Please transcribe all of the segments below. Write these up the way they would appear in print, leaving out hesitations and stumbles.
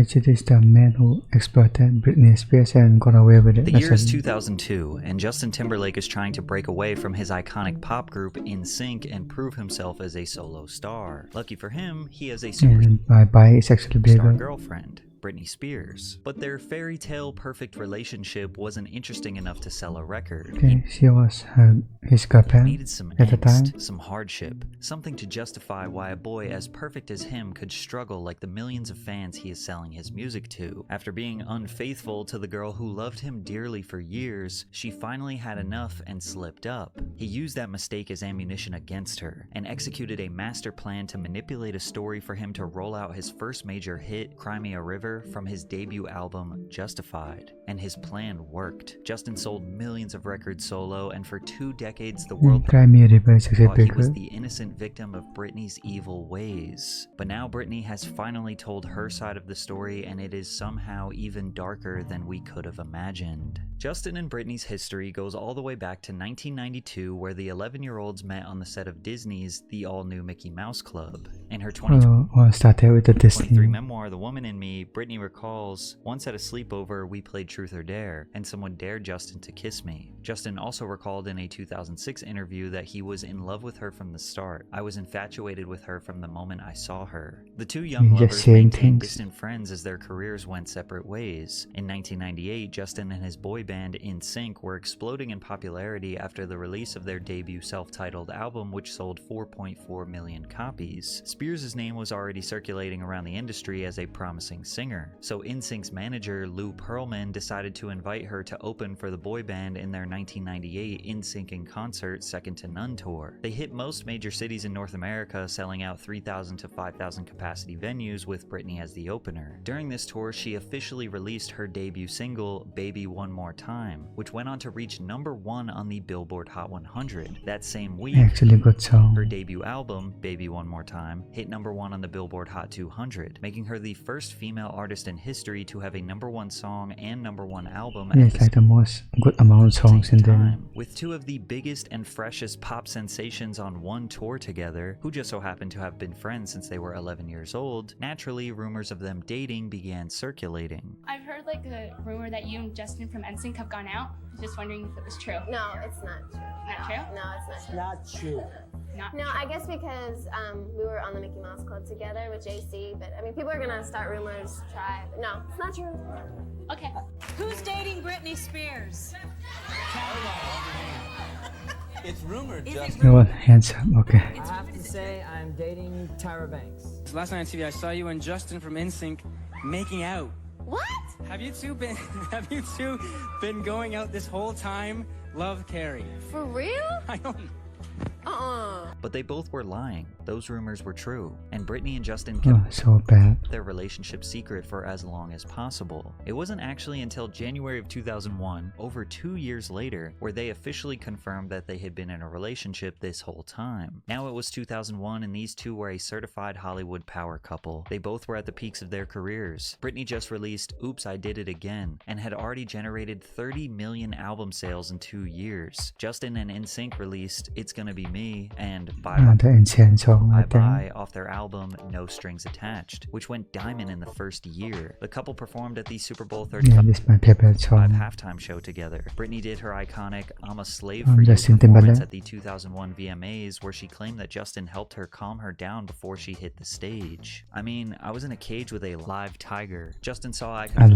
It is the man who exploited Britney Spears and got away with it. The year is 2002, and Justin Timberlake is trying to break away from his iconic pop group NSYNC and prove himself as a solo star. Lucky for him, he has a superstar is actually girlfriend, Britney Spears. But their fairy tale perfect relationship wasn't interesting enough to sell a record. Okay, she was his girlfriend needed some at the time. Some hardship, something to justify why a boy as perfect as him could struggle like the millions of fans he is selling his music to. After being unfaithful to the girl who loved him dearly for years, she finally had enough and slipped up. He used that mistake as ammunition against her and executed a master plan to manipulate a story for him to roll out his first major hit, Cry Me a River, from his debut album, Justified. And his plan worked. Justin sold millions of records solo, and for 2 decades the world thought he was the innocent victim of Britney's evil ways. But now Britney has finally told her side of the story, and it is somehow even darker than we could have imagined. Justin and Britney's history goes all the way back to 1992, where the 11-year-olds met on the set of Disney's The All-New Mickey Mouse Club. In her 2023 memoir, The Woman in Me, Britney recalls, "Once at a sleepover, we played Truth or Dare, and someone dared Justin to kiss me." Justin also recalled in a 2006 interview that he was in love with her from the start. "I was infatuated with her from the moment I saw her." The two young lovers maintained distant friends as their careers went separate ways. In 1998, Justin and his boy band NSYNC were exploding in popularity after the release of their debut self-titled album, which sold 4.4 million copies. Spears' name was already circulating around the industry as a promising singer, so NSYNC's manager Lou Pearlman decided to invite her to open for the boy band in their 1998 NSYNC in Concert Second to None tour. They hit most major cities in North America, selling out 3,000 to 5,000 capacity venues with Britney as the opener. During this tour, she officially released her debut single, Baby One More Time, which went on to reach #1 on the Billboard Hot 100. That same week, her debut album, Baby One More Time, hit #1 on the Billboard Hot 200, making her the first female artist in history to have a #1 song and #1 album at the most good amount of songs in there. With two of the biggest and freshest pop sensations on one tour together, who just so happened to have been friends since they were 11 years old, naturally rumors of them dating began circulating. I've heard like a rumor that you and Justin from NSYNC have gone out. Just wondering if it was true. No, it's not true. Not true? No, it's not true. Not true. Not no, true. I guess because we were on the Mickey Mouse Club together with JC, but I mean, people are gonna start rumors, try, but no, it's not true. Okay. Who's dating Britney Spears? It's rumored, No one hands up, okay. I have to say I'm dating Tyra Banks. Last night on TV, I saw you and Justin from NSYNC making out. What? Have you two been going out this whole time? Love, Carrie. For real? I don't. But they both were lying. Those rumors were true, and Britney and Justin kept their relationship secret for as long as possible. It wasn't actually until January of 2001, over 2 years later, where they officially confirmed that they had been in a relationship this whole time. Now it was 2001, and these two were a certified Hollywood power couple. They both were at the peaks of their careers. Britney just released Oops, I Did It Again, and had already generated 30 million album sales in 2 years. Justin and NSYNC released It's Gonna Be Me and Bye Bye off their album No Strings Attached, which went diamond in the first year. The couple performed at the Super Bowl 35 halftime show together. Britney did her iconic I'm a Slave for You performance at the 2001 VMAs, where she claimed that Justin helped her calm her down before she hit the stage. I mean, I was in a cage with a live tiger. Justin saw I could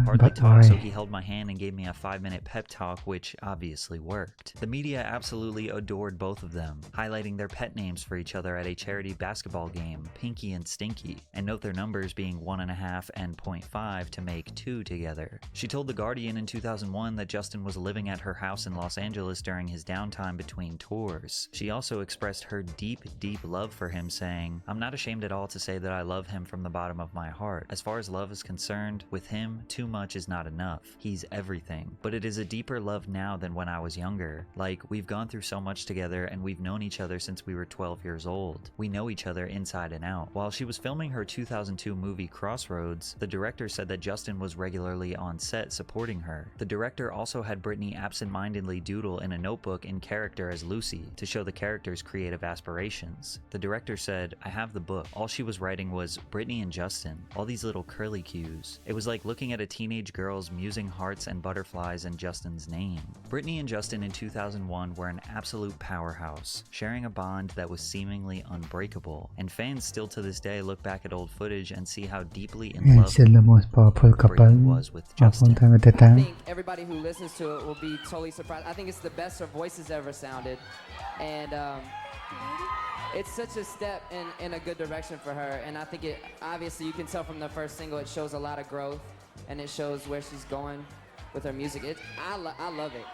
hardly talk, so he held my hand and gave me a 5-minute pep talk, which obviously worked. The media absolutely adored both of them, highlighting their pet names for each other at a charity basketball game, Pinky and Stinky, and note their numbers being 1.5 and 0.5 to make 2 together. She told The Guardian in 2001 that Justin was living at her house in Los Angeles during his downtime between tours. She also expressed her deep, deep love for him, saying, "I'm not ashamed at all to say that I love him from the bottom of my heart. As far as love is concerned, with him, too much is not enough. He's everything. But it is a deeper love now than when I was younger. Like, we've gone through so much together and we've known known each other since we were 12 years old. We know each other inside and out." While she was filming her 2002 movie Crossroads, the director said that Justin was regularly on set supporting her. The director also had Britney absent-mindedly doodle in a notebook in character as Lucy to show the character's creative aspirations. The director said, "I have the book. All she was writing was Britney and Justin, all these little curly cues. It was like looking at a teenage girl's musing hearts and butterflies and Justin's name." Britney and Justin in 2001 were an absolute powerhouse, sharing a bond that was seemingly unbreakable, and fans still to this day look back at old footage and see how deeply in And love still the most powerful couple Britney was with of all Justin. time at the I time. think everybody who listens to it will be totally surprised. I think it's the best her voice has ever sounded. And it's such a step in a good direction for her. And I think it, obviously you can tell from the first single, it shows a lot of growth and it shows where she's going with her music. I love it.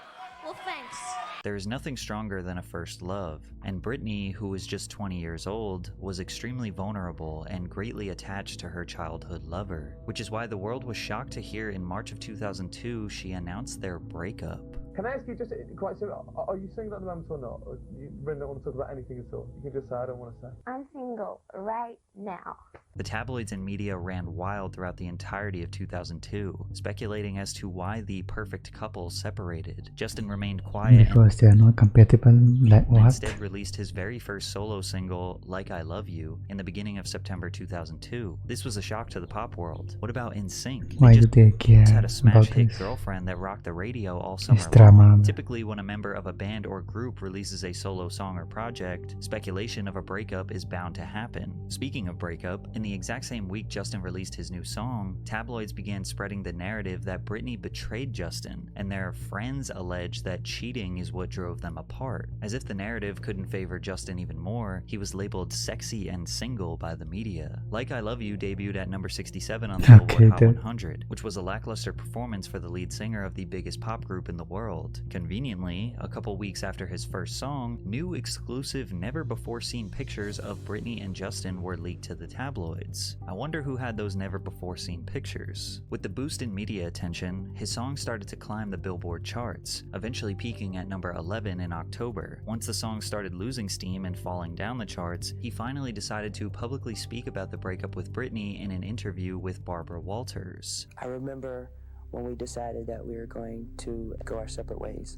Well, thanks. There is nothing stronger than a first love, and Britney, who was just 20 years old, was extremely vulnerable and greatly attached to her childhood lover, which is why the world was shocked to hear in March of 2002 she announced their breakup. Can I ask you just quite simple, are you single at the moment or not? Or you really don't want to talk about anything at all? You can just say, "I don't want to say." I'm single right now. The tabloids and media ran wild throughout the entirety of 2002, speculating as to why the perfect couple separated. Justin remained quiet Because they are not compatible like and what? instead released his very first solo single, Like I Love You, in the beginning of September 2002. This was a shock to the pop world. What about NSYNC? Why do just they care had a smash about hit this? girlfriend that rocked the radio all summer It's long. drama. Typically, when a member of a band or group releases a solo song or project, speculation of a breakup is bound to happen. Speaking of breakup, in the exact same week Justin released his new song, tabloids began spreading the narrative that Britney betrayed Justin, and their friends alleged that cheating is what drove them apart. As if the narrative couldn't favor Justin even more, he was labeled sexy and single by the media. Like I Love You debuted at number 67 on the Billboard Hot 100, which was a lackluster performance for the lead singer of the biggest pop group in the world. Conveniently, a couple weeks after his first song, new exclusive never-before-seen pictures of Britney and Justin were leaked to the tabloids. I wonder who had those never-before-seen pictures. With the boost in media attention, his song started to climb the Billboard charts, eventually peaking at number 11 in October. Once the song started losing steam and falling down the charts, he finally decided to publicly speak about the breakup with Britney in an interview with Barbara Walters. I remember when we decided that we were going to go our separate ways.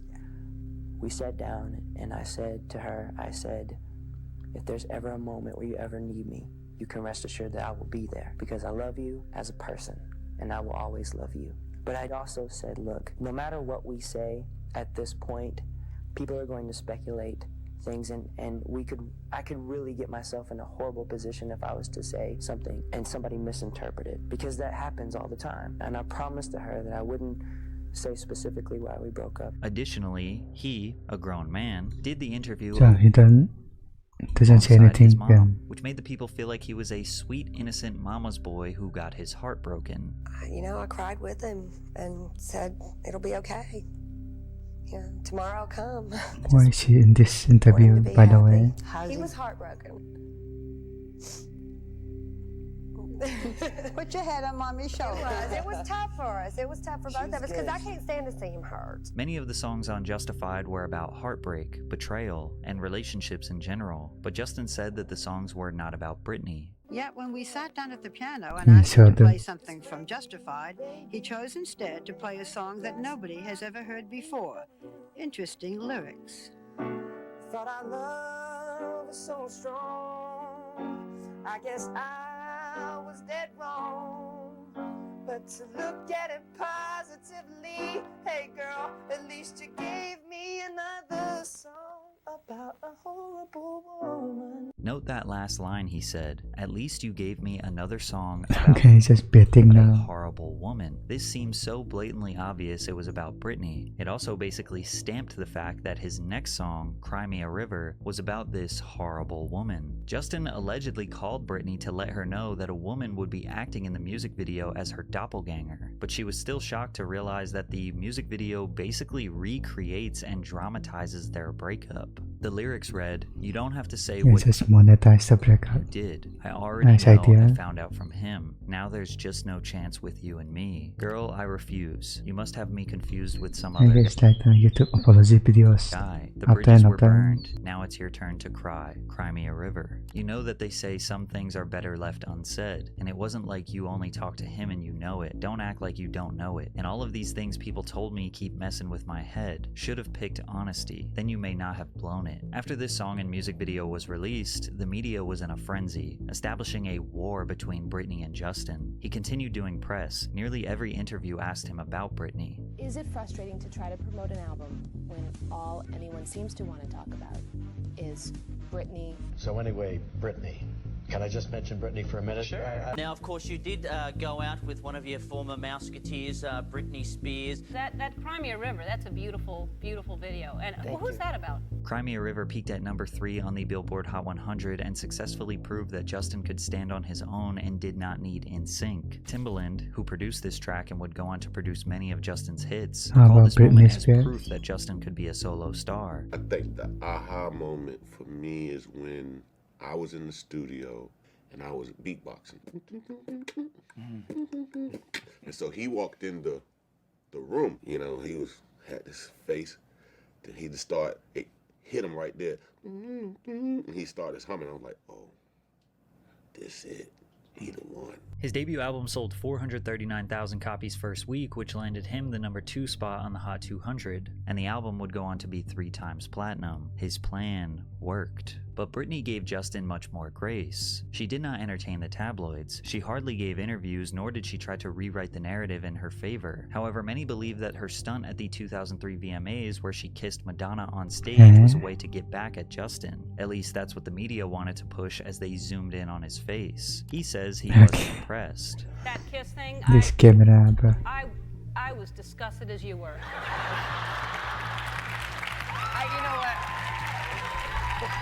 We sat down and I said to her, if there's ever a moment where you ever need me, you can rest assured that I will be there because I love you as a person and I will always love you. But I'd also said, look, no matter what we say at this point, people are going to speculate things and I could really get myself in a horrible position if I was to say something and somebody misinterpret it, because that happens all the time. And I promised to her that I wouldn't say specifically why we broke up. Additionally, he, a grown man, did the interview So he doesn't say alongside anything his mom, then. which made the people feel like he was a sweet, innocent mama's boy who got his heart broken. I cried with him and said, it'll be okay. Tomorrow I'll come. Why is she in this interview, by the way? He was heartbroken. Put your head on mommy's shoulder. It was tough for us. It was tough for both of us because I can't stand to see him hurt. Many of the songs on Justified were about heartbreak, betrayal, and relationships in general, but Justin said that the songs were not about Britney. Yet when we sat down at the piano and asked him to play something from Justified, he chose instead to play a song that nobody has ever heard before. Interesting lyrics. Thought our love was so strong, I guess I was dead wrong. But to look at it positively, hey girl, at least you gave me another song about a horrible woman. Note that last line he said, "At least you gave me another song about Okay, he's just betting a now. horrible woman." This seems so blatantly obvious it was about Britney. It also basically stamped the fact that his next song, Cry Me a River, was about this horrible woman. Justin allegedly called Britney to let her know that a woman would be acting in the music video as her doppelganger, but she was still shocked to realize that the music video basically recreates and dramatizes their breakup. The lyrics read, "You don't have to say what Just monetize the breakup. you did. I already Nice know idea. I found out from him. Now there's just no chance with you and me." Girl, I refuse. You must have me confused with some I other guess like YouTube apology videos guy. The after bridges and were after. burned. Now it's your turn to cry. Cry me a river. You know that they say some things are better left unsaid, and it wasn't like you only talk to him and you know it. Don't act like you don't know it. And all of these things people told me keep messing with my head. Should have picked honesty. Then you may not have blown it. After this song and music video was released, the media was in a frenzy, establishing a war between Britney and Justin. He continued doing press. Nearly every interview asked him about Britney. Is it frustrating to try to promote an album when all anyone seems to want to talk about is Britney? So anyway, Britney. Can I just mention Britney for a minute? Sure. Now, of course, you did go out with one of your former Mouseketeers, Britney Spears. That Cry Me a River, that's a beautiful, beautiful video. And who's that about? Cry Me a River peaked at number 3 on the Billboard Hot 100 and successfully proved that Justin could stand on his own and did not need NSYNC. Timbaland, who produced this track and would go on to produce many of Justin's hits, called this moment as proof that Justin could be a solo star. I think the aha moment for me is when I was in the studio and I was beatboxing. And so he walked in the room, you know, had this face, then he just started, it hit him right there. And he started humming. I was like, oh, this it. He the one. His debut album sold 439,000 copies first week, which landed him the number 2 spot on the Hot 200, and the album would go on to be 3 times platinum. His plan worked. But Britney gave Justin much more grace. She did not entertain the tabloids. She hardly gave interviews, nor did she try to rewrite the narrative in her favor. However, many believe that her stunt at the 2003 VMAs, where she kissed Madonna on stage, was a way to get back at Justin. At least that's what the media wanted to push as they zoomed in on his face. He says he wasn't impressed. That kiss thing, This camera, bro. I was disgusted as you were. You know what?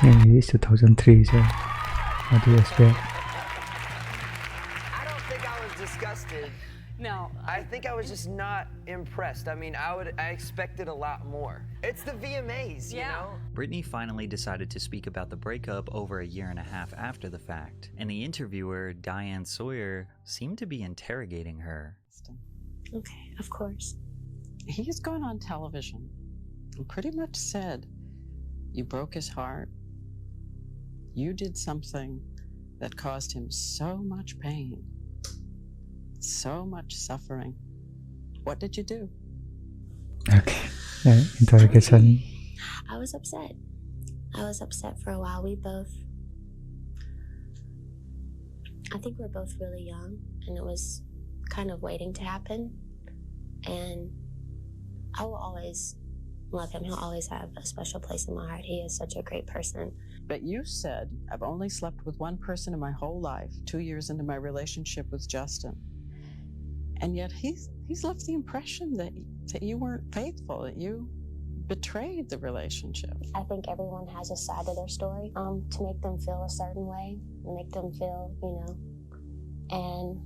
Maybe it's 2003, so what do you expect? I don't think I was disgusted. No. I think I was just not impressed. I mean, I expected a lot more. It's the VMAs, you know? Britney finally decided to speak about the breakup over a year and a half after the fact, and the interviewer, Diane Sawyer, seemed to be interrogating her. Okay, of course. He's gone on television and pretty much said, you broke his heart. You did something that caused him so much pain, so much suffering. What did you do? Okay, interrogation. I was upset. I was upset for a while. I think we're both really young, and it was kind of waiting to happen. And I will always love him. He'll always have a special place in my heart. He is such a great person. But you said, I've only slept with one person in my whole life, 2 years into my relationship with Justin. And yet he's left the impression that you weren't faithful, that you betrayed the relationship. I think everyone has a side of their story to make them feel a certain way, make them feel, and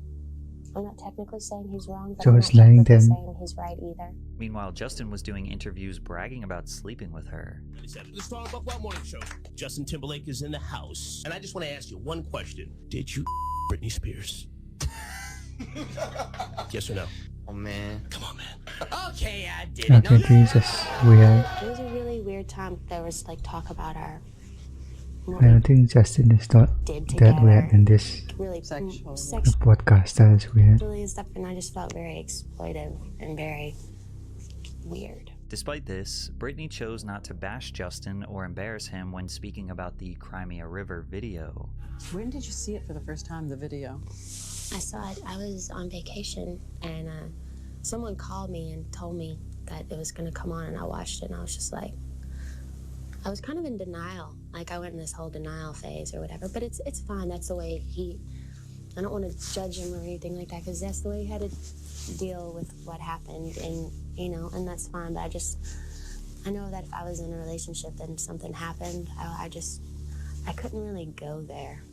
I'm not technically saying he's wrong, but So I'm it's not lying technically then. saying he's right either. Meanwhile, Justin was doing interviews bragging about sleeping with her. It's the Strong Buck Morning Show. Justin Timberlake is in the house. And I just want to ask you one question. Did you Britney Spears? Yes or no? Oh, man. Come on, man. Okay, I did Okay, it. this is weird. It was a really weird time. There was talk about our I don't think Justin is not did that together. weird in this Really the sexual podcast. That is weird. and stuff, and I just felt very exploitive and very weird. Despite this, Britney chose not to bash Justin or embarrass him when speaking about the Cry Me a River video. When did you see it for the first time, the video? I saw it. I was on vacation, and someone called me and told me that it was going to come on, and I watched it, and I was just like, I was kind of in denial. I went in this whole denial phase or whatever, but it's fine. That's the way I don't want to judge him or anything like that, because that's the way he had to deal with what happened, and and that's fine. But I know that if I was in a relationship and something happened, I couldn't really go there.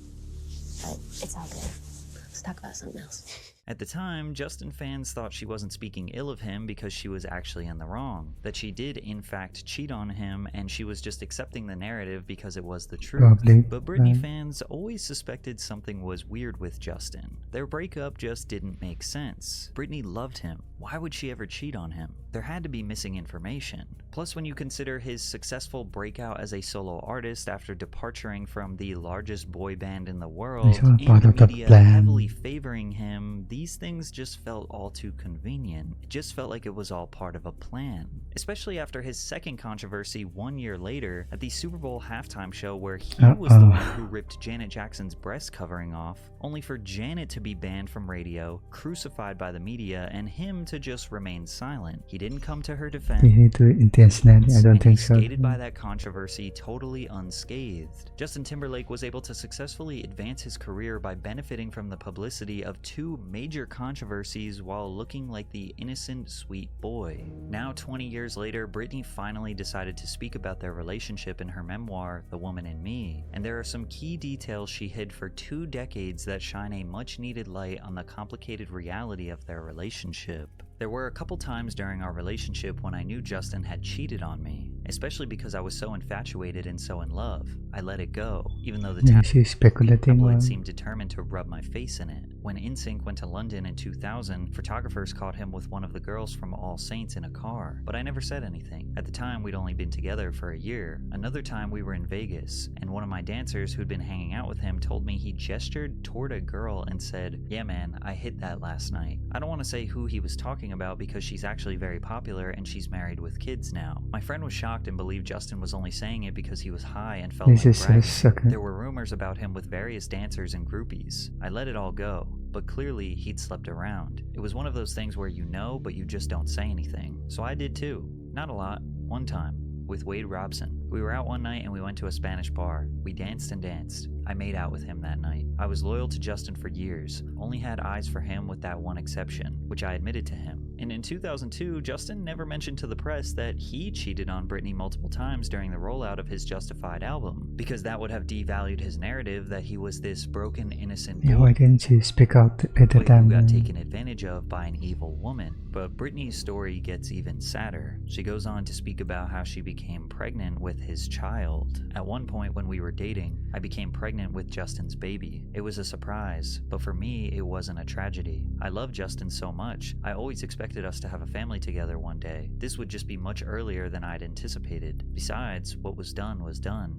But it's all good. Let's talk about something else. At the time, Justin fans thought she wasn't speaking ill of him because she was actually in the wrong, that she did in fact cheat on him and she was just accepting the narrative because it was the truth. Probably, But Britney right. fans always suspected something was weird with Justin. Their breakup just didn't make sense. Britney loved him. Why would she ever cheat on him? There had to be missing information. Plus, when you consider his successful breakout as a solo artist after departing from the largest boy band in the world, It's all and part the of the media plan. heavily favoring him, these things just felt all too convenient. It just felt like it was all part of a plan. Especially after his second controversy 1 year later at the Super Bowl halftime show where he was the one who ripped Janet Jackson's breast covering off, only for Janet to be banned from radio, crucified by the media, and him to just remain silent. He didn't come to her defense. Did he do it intentionally? I don't think so. Skated by that controversy totally unscathed. Justin Timberlake was able to successfully advance his career by benefiting from the publicity of 2 major controversies while looking like the innocent, sweet boy. Now, 20 years later, Britney finally decided to speak about their relationship in her memoir, The Woman in Me, and there are some key details she hid for 2 decades that shine a much-needed light on the complicated reality of their relationship. There were a couple times during our relationship when I knew Justin had cheated on me, especially because I was so infatuated and so in love. I let it go, even though the tabloids seemed determined to rub my face in it. When NSYNC went to London in 2000, photographers caught him with one of the girls from All Saints in a car, but I never said anything. At the time, we'd only been together for a year. Another time we were in Vegas, and one of my dancers who'd been hanging out with him told me he gestured toward a girl and said, "Yeah man, I hit that last night." I don't want to say who he was talking about because she's actually very popular and she's married with kids now. My friend was shocked and believed Justin was only saying it because he was high and felt This like is a bragging. sucker. There were rumors about him with various dancers and groupies. I let it all go, but clearly he'd slept around. It was one of those things where you know, but you just don't say anything. So I did too. Not a lot. One time. With Wade Robson. We were out one night and we went to a Spanish bar. We danced and danced. I made out with him that night. I was loyal to Justin for years, only had eyes for him with that one exception, which I admitted to him. And in 2002, Justin never mentioned to the press that he cheated on Britney multiple times during the rollout of his Justified album, because that would have devalued his narrative that he was this broken, innocent boy. Yeah, why didn't she speak out at the time? Who got taken advantage of by an evil woman. But Britney's story gets even sadder. She goes on to speak about how she became pregnant with his child. At one point when we were dating, I became pregnant with Justin's baby. It was a surprise, but for me, it wasn't a tragedy. I love Justin so much. I always expected us to have a family together one day. This would just be much earlier than I'd anticipated. Besides, what was done,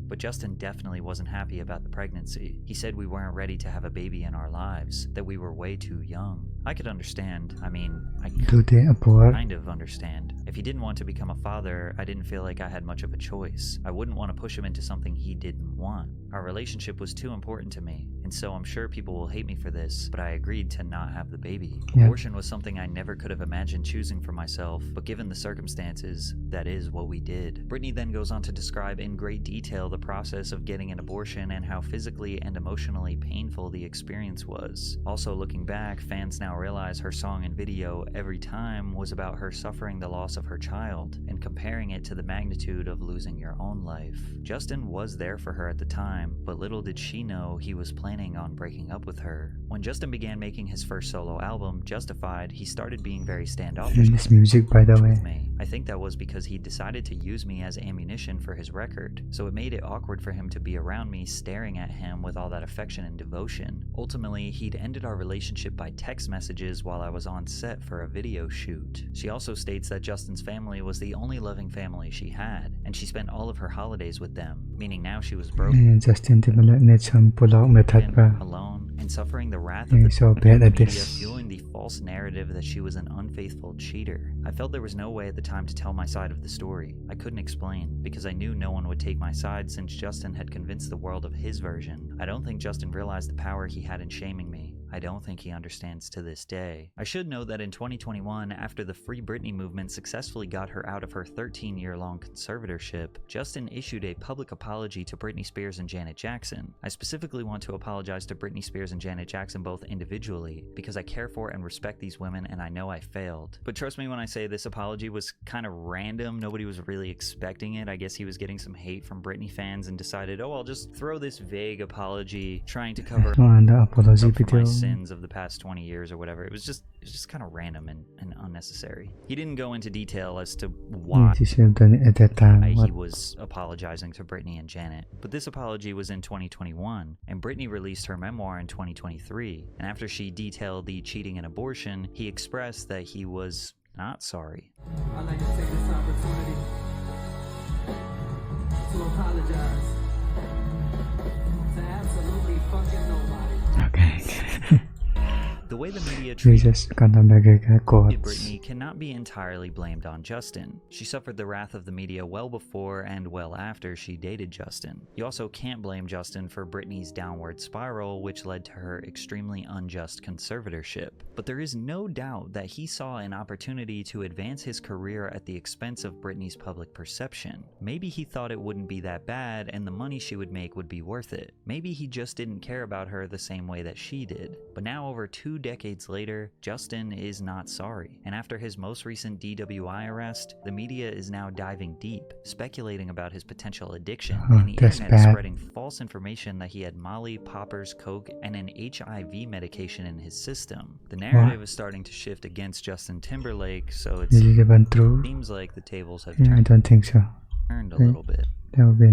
but Justin definitely wasn't happy about the pregnancy. He said we weren't ready to have a baby in our lives, that we were way too young. I could understand. I mean, I kind of understand. If he didn't want to become a father, I didn't feel like I had much of a choice. I wouldn't want to push him into something he didn't want. Our relationship was too important to me, and so I'm sure people will hate me for this, but I agreed to not have the baby. Yeah. Abortion was something I never could have imagined choosing for myself, but given the circumstances, that is what we did. Britney then goes on to describe in great detail the process of getting an abortion and how physically and emotionally painful the experience was. Also, looking back, fans now realize her song and video, Every Time, was about her suffering the loss of her child and comparing it to the magnitude of losing your own life. Justin was there for her at the time, but little did she know he was planning on breaking up with her. When Justin began making his first solo album, Justified, he started being very standoffish This music, by the way. with me. I think that was because he decided to use me as ammunition for his record, so it made it awkward for him to be around me staring at him with all that affection and devotion. Ultimately, he'd ended our relationship by text messages while I was on set for a video shoot. She also states that Justin's family was the only loving family she had, and she spent all of her holidays with them, meaning now she was broken, Justin Timberlake needs some pull-out method pa. alone, and suffering the wrath Yeah, of the so bad at media, this. fueling the false narrative that she was an unfaithful cheater. I felt there was no way at the time to tell my side of the story. I couldn't explain, because I knew no one would take my side since Justin had convinced the world of his version. I don't think Justin realized the power he had in shaming me. I don't think he understands to this day. I should note that in 2021, after the Free Britney movement successfully got her out of her 13-year-long conservatorship, Justin issued a public apology to Britney Spears and Janet Jackson. I specifically want to apologize to Britney Spears and Janet Jackson both individually, because I care for and respect these women and I know I failed. But trust me when I say this apology was kind of random. Nobody was really expecting it. I guess he was getting some hate from Britney fans and decided, oh, I'll just throw this vague apology trying to cover And the apology video. sins of the past 20 years or whatever. It was just kind of random and unnecessary. He didn't go into detail as to why he was apologizing to Britney and Janet, but this apology was in 2021, and Britney released her memoir in 2023, and after she detailed the cheating and abortion, he expressed that he was not sorry. I'd like to take this opportunity to apologize to absolutely fucking nobody. Okay. The way the media treated Britney Britney cannot be entirely blamed on Justin. She suffered the wrath of the media well before and well after she dated Justin. You also can't blame Justin for Britney's downward spiral, which led to her extremely unjust conservatorship. But there is no doubt that he saw an opportunity to advance his career at the expense of Britney's public perception. Maybe he thought it wouldn't be that bad and the money she would make would be worth it. Maybe he just didn't care about her the same way that she did. But now, over 2 decades later, Justin is not sorry. And after his most recent DWI arrest, the media is now diving deep, speculating about his potential addiction, and the internet is spreading false information that he had Molly, poppers, coke, and an HIV medication in his system. The narrative is starting to shift against Justin Timberlake, so it seems like the tables have I don't think so. turned a little bit. That would be